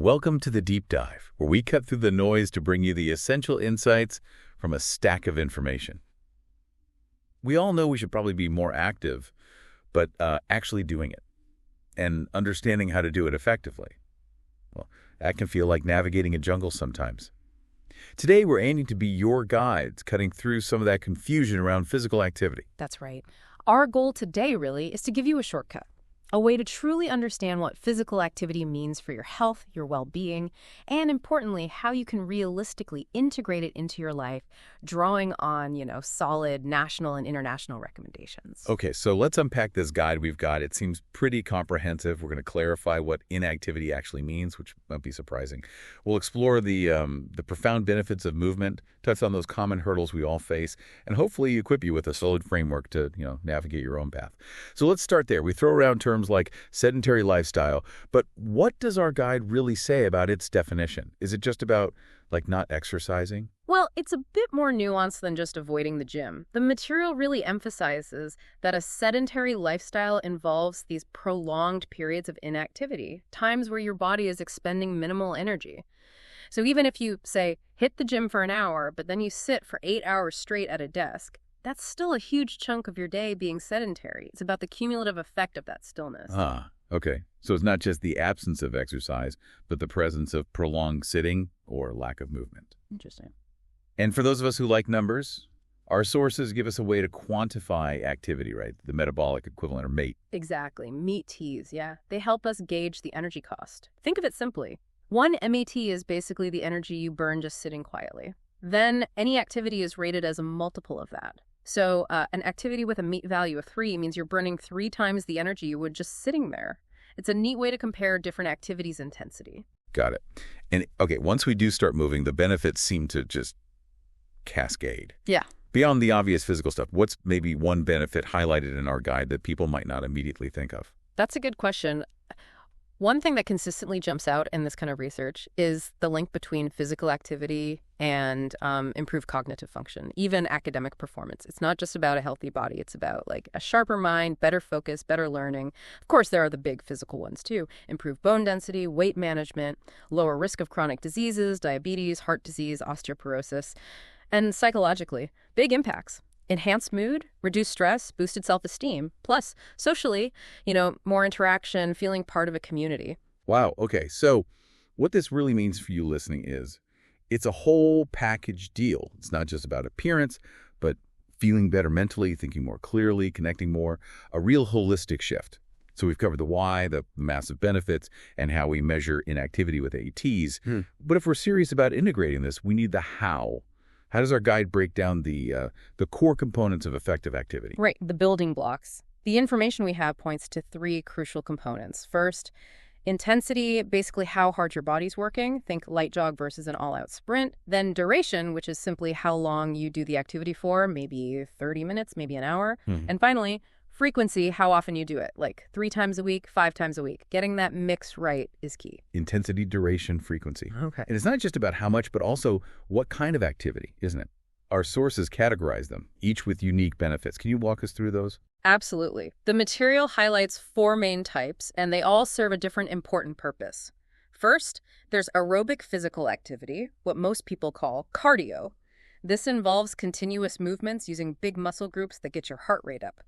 Welcome to the Deep Dive, where we cut through the noise to bring you the essential insights from a stack of information. We all know we should probably be more active, but actually doing it and understanding how to do it effectively, well, that can feel like navigating a jungle sometimes. Today, we're aiming to be your guides, cutting through some of that confusion around physical activity. That's right. Our goal today, really, is to give you a shortcut, a way to truly understand what physical activity means for your health, your well-being, and importantly, how you can realistically integrate it into your life, drawing on, solid national and international recommendations. Okay, so let's unpack this guide we've got. It seems pretty comprehensive. We're going to clarify what inactivity actually means, which might be surprising. We'll explore the profound benefits of movement, touch on those common hurdles we all face, and hopefully equip you with a solid framework to, navigate your own path. So let's start there. We throw around terms like sedentary lifestyle, but what does our guide really say about its definition? Is it just about, not exercising? Well, it's a bit more nuanced than just avoiding the gym. The material really emphasizes that a sedentary lifestyle involves these prolonged periods of inactivity, times where your body is expending minimal energy. So even if you, say, hit the gym for an hour, but then you sit for 8 hours straight at a desk, that's still a huge chunk of your day being sedentary. It's about the cumulative effect of that stillness. Okay. So it's not just the absence of exercise, but the presence of prolonged sitting or lack of movement. Interesting. And for those of us who like numbers, our sources give us a way to quantify activity, right? The metabolic equivalent, or MATE. Exactly. METs, yeah. They help us gauge the energy cost. Think of it simply. One MET is basically the energy you burn just sitting quietly. Then any activity is rated as a multiple of that. So an activity with a MET value of 3 means you're burning 3 times the energy you would just sitting there. It's a neat way to compare different activities' intensity. Got it. And okay, once we do start moving, the benefits seem to just cascade. Yeah. Beyond the obvious physical stuff, what's maybe one benefit highlighted in our guide that people might not immediately think of? That's a good question. One thing that consistently jumps out in this kind of research is the link between physical activity and improved cognitive function, even academic performance. It's not just about a healthy body. It's about a sharper mind, better focus, better learning. Of course, there are the big physical ones too. Improved bone density, weight management, lower risk of chronic diseases, diabetes, heart disease, osteoporosis, and psychologically, big impacts. Enhanced mood, reduced stress, boosted self-esteem, plus socially, more interaction, feeling part of a community. Wow. Okay. So what this really means for you listening is it's a whole package deal. It's not just about appearance, but feeling better mentally, thinking more clearly, connecting more, a real holistic shift. So we've covered the why, the massive benefits, and how we measure inactivity with ATs. But if we're serious about integrating this, we need the how. How does our guide break down the core components of effective activity? Right, the building blocks. The information we have points to 3 crucial components. First, intensity, basically how hard your body's working. Think light jog versus an all-out sprint. Then duration, which is simply how long you do the activity for, maybe 30 minutes, maybe an hour. And finally, frequency, how often you do it, 3 times a week, 5 times a week. Getting that mix right is key. Intensity, duration, frequency. Okay. And it's not just about how much, but also what kind of activity, isn't it? Our sources categorize them, each with unique benefits. Can you walk us through those? Absolutely. The material highlights 4 main types, and they all serve a different important purpose. First, there's aerobic physical activity, what most people call cardio. This involves continuous movements using big muscle groups that get your heart rate up.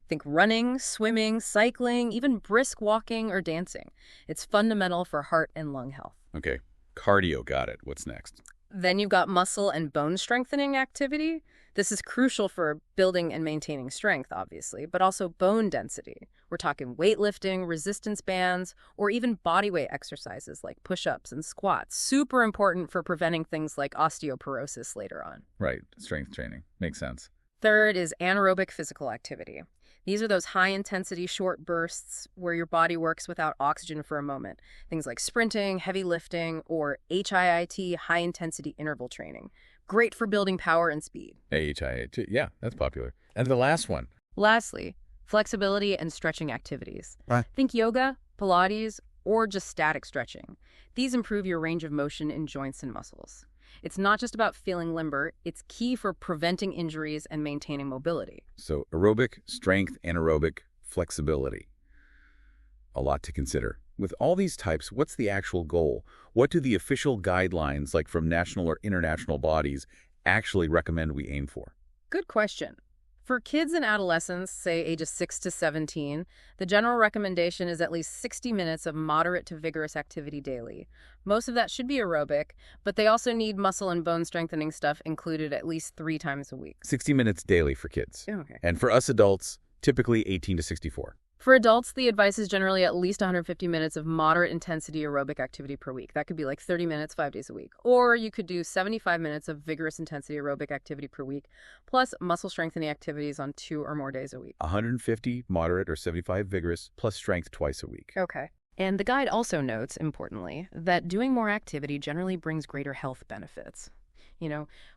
Think running, swimming, cycling, even brisk walking or dancing. It's fundamental for heart and lung health. Okay, cardio, got it. What's next? Then you've got muscle and bone strengthening activity. This is crucial for building and maintaining strength, obviously, but also bone density. We're talking weightlifting, resistance bands, or even bodyweight exercises like push-ups and squats. Super important for preventing things like osteoporosis later on. Right, strength training. Makes sense. Third is anaerobic physical activity. These are those high-intensity short bursts where your body works without oxygen for a moment. Things like sprinting, heavy lifting, or HIIT, high-intensity interval training. Great for building power and speed. HIIT, yeah, that's popular. And the last one? Lastly, flexibility and stretching activities. Right. Think yoga, Pilates, or just static stretching. These improve your range of motion in joints and muscles. It's not just about feeling limber, it's key for preventing injuries and maintaining mobility. So aerobic, strength, anaerobic, flexibility. A lot to consider. With all these types, what's the actual goal? What do the official guidelines, like from national or international bodies, actually recommend we aim for? Good question. For kids and adolescents, say ages 6 to 17, the general recommendation is at least 60 minutes of moderate to vigorous activity daily. Most of that should be aerobic, but they also need muscle and bone strengthening stuff included at least 3 times a week. 60 minutes daily for kids. Okay. And for us adults, typically 18 to 64. For adults, the advice is generally at least 150 minutes of moderate intensity aerobic activity per week. That could be like 30 minutes, 5 days a week. Or you could do 75 minutes of vigorous intensity aerobic activity per week, plus muscle strengthening activities on 2 or more days a week. 150 moderate or 75 vigorous, plus strength twice a week. Okay. And the guide also notes, importantly, that doing more activity generally brings greater health benefits.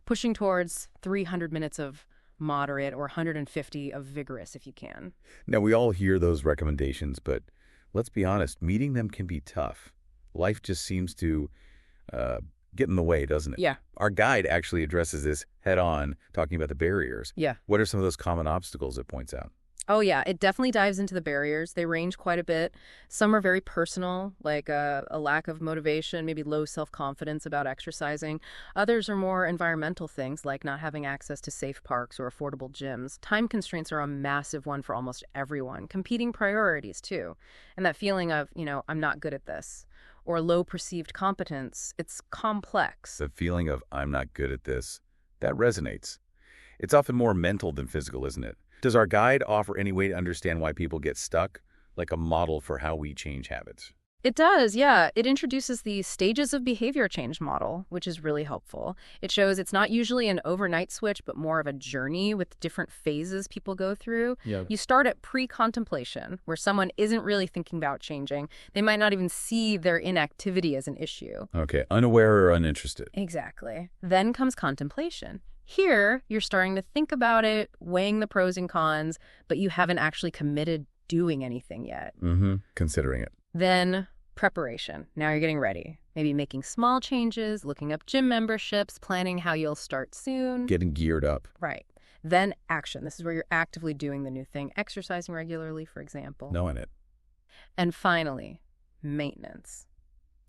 Pushing towards 300 minutes of moderate or 150 of vigorous if you can. Now, we all hear those recommendations, but let's be honest, meeting them can be tough. Life just seems to get in the way, doesn't it? Yeah. Our guide actually addresses this head on, talking about the barriers. Yeah. What are some of those common obstacles it points out? Oh, yeah. It definitely dives into the barriers. They range quite a bit. Some are very personal, like a lack of motivation, maybe low self-confidence about exercising. Others are more environmental things, like not having access to safe parks or affordable gyms. Time constraints are a massive one for almost everyone. Competing priorities, too. And that feeling of, I'm not good at this, or low perceived competence. It's complex. The feeling of, I'm not good at this, that resonates. It's often more mental than physical, isn't it? Does our guide offer any way to understand why people get stuck, like a model for how we change habits? It does, yeah. It introduces the stages of behavior change model, which is really helpful. It shows it's not usually an overnight switch, but more of a journey with different phases people go through. Yeah. You start at pre-contemplation, where someone isn't really thinking about changing. They might not even see their inactivity as an issue. Okay, unaware or uninterested. Exactly. Then comes contemplation. Here, you're starting to think about it, weighing the pros and cons, but you haven't actually committed doing anything yet. Considering it. Then preparation. Now you're getting ready. Maybe making small changes, looking up gym memberships, planning how you'll start soon. Getting geared up. Right. Then action. This is where you're actively doing the new thing, exercising regularly, for example. Knowing it. And finally, maintenance.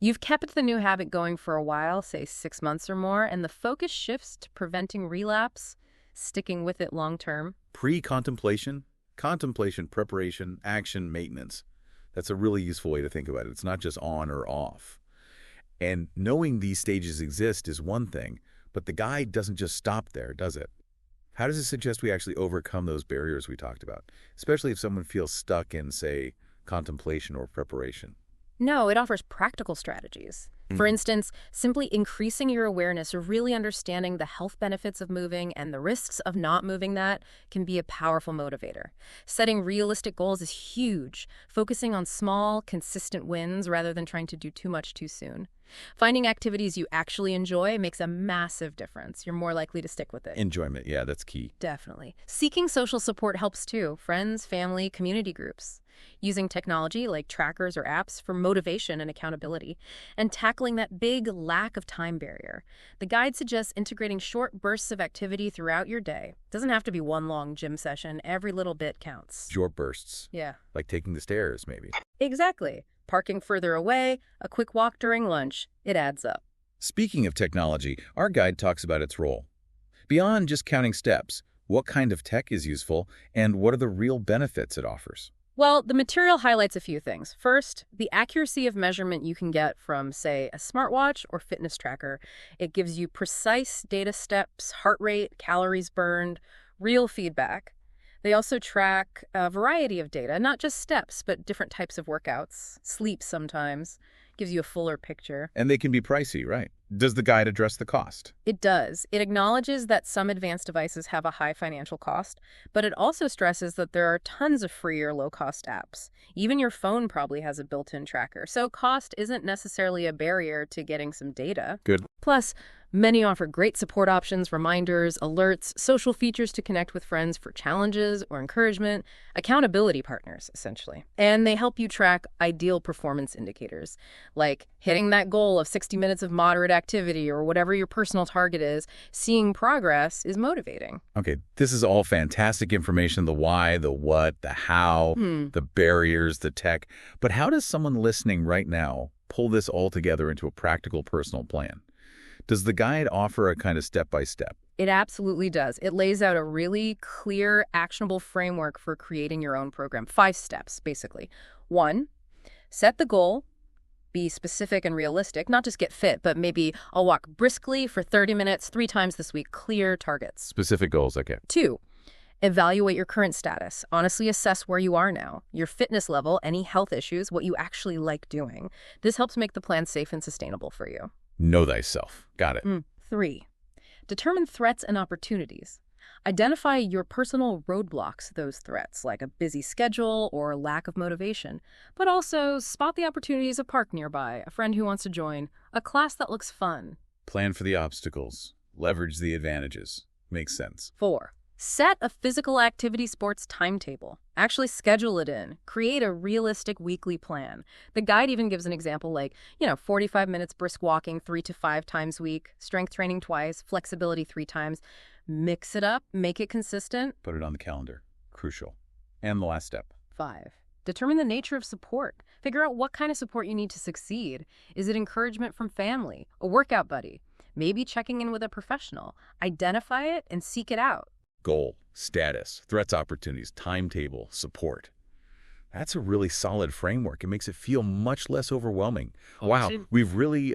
You've kept the new habit going for a while, say 6 months or more, and the focus shifts to preventing relapse, sticking with it long term. Pre-contemplation, contemplation, preparation, action, maintenance. That's a really useful way to think about it. It's not just on or off. And knowing these stages exist is one thing, but the guide doesn't just stop there, does it? How does it suggest we actually overcome those barriers we talked about, especially if someone feels stuck in, say, contemplation or preparation? No, it offers practical strategies. For instance, simply increasing your awareness or really understanding the health benefits of moving and the risks of not moving that can be a powerful motivator. Setting realistic goals is huge, focusing on small, consistent wins rather than trying to do too much too soon. Finding activities you actually enjoy makes a massive difference. You're more likely to stick with it. Enjoyment, yeah, that's key. Definitely. Seeking social support helps too. Friends, family, community groups. Using technology like trackers or apps for motivation and accountability, and tackling that big lack of time barrier. The guide suggests integrating short bursts of activity throughout your day. Doesn't have to be one long gym session. Every little bit counts. Short bursts. Yeah. Like taking the stairs, maybe. Exactly. Parking further away, a quick walk during lunch. It adds up. Speaking of technology, our guide talks about its role. Beyond just counting steps, what kind of tech is useful, and what are the real benefits it offers? Well, the material highlights a few things. First, the accuracy of measurement you can get from, say, a smartwatch or fitness tracker. It gives you precise data steps, heart rate, calories burned, real feedback. They also track a variety of data, not just steps, but different types of workouts, sleep sometimes, gives you a fuller picture. And they can be pricey, right? Does the guide address the cost? It does. It acknowledges that some advanced devices have a high financial cost, but it also stresses that there are tons of free or low-cost apps. Even your phone probably has a built-in tracker, so cost isn't necessarily a barrier to getting some data. Good. Plus, Many offer great support options, reminders, alerts, social features to connect with friends for challenges or encouragement, accountability partners, essentially. And they help you track ideal performance indicators, like hitting that goal of 60 minutes of moderate activity or whatever your personal target is. Seeing progress is motivating. Okay, this is all fantastic information, the why, the what, the how, the barriers, the tech. But how does someone listening right now pull this all together into a practical personal plan? Does the guide offer a kind of step-by-step? It absolutely does. It lays out a really clear, actionable framework for creating your own program. 5 steps, basically. 1, set the goal. Be specific and realistic, not just get fit, but maybe I'll walk briskly for 30 minutes 3 times this week. Clear targets. Specific goals, okay. 2, evaluate your current status. Honestly assess where you are now, your fitness level, any health issues, what you actually like doing. This helps make the plan safe and sustainable for you. Know thyself. Got it. 3, determine threats and opportunities. Identify your personal roadblocks to those threats, like a busy schedule or lack of motivation, but also spot the opportunities: a park nearby, a friend who wants to join, a class that looks fun. Plan for the obstacles. Leverage the advantages. Makes sense. 4, set a physical activity sports timetable. Actually schedule it in. Create a realistic weekly plan. The guide even gives an example like, 45 minutes brisk walking 3 to 5 times a week, strength training twice, flexibility 3 times. Mix it up, make it consistent. Put it on the calendar. Crucial. And the last step. 5, determine the nature of support. Figure out what kind of support you need to succeed. Is it encouragement from family, a workout buddy, maybe checking in with a professional? Identify it and seek it out. Goal, status, threats, opportunities, timetable, support. That's a really solid framework. It makes it feel much less overwhelming. Wow, we've really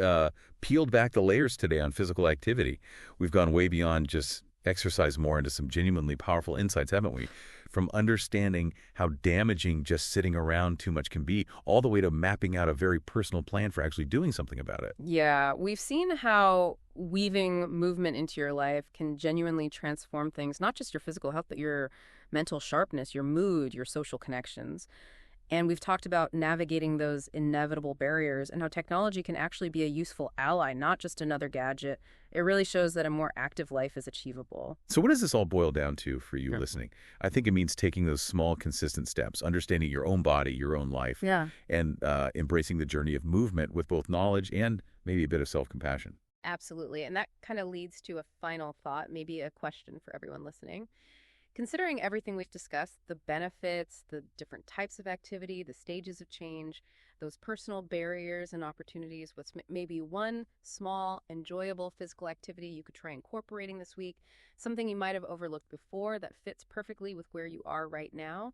peeled back the layers today on physical activity. We've gone way beyond just exercise more into some genuinely powerful insights, haven't we? From understanding how damaging just sitting around too much can be, all the way to mapping out a very personal plan for actually doing something about it. Yeah, we've seen how weaving movement into your life can genuinely transform things, not just your physical health, but your mental sharpness, your mood, your social connections. And we've talked about navigating those inevitable barriers and how technology can actually be a useful ally, not just another gadget. It really shows that a more active life is achievable. So what does this all boil down to for you listening? I think it means taking those small, consistent steps, understanding your own body, your own life, and embracing the journey of movement with both knowledge and maybe a bit of self-compassion. Absolutely. And that kind of leads to a final thought, maybe a question for everyone listening. Considering everything we've discussed, the benefits, the different types of activity, the stages of change, those personal barriers and opportunities, what's maybe one small, enjoyable physical activity you could try incorporating this week, something you might have overlooked before that fits perfectly with where you are right now,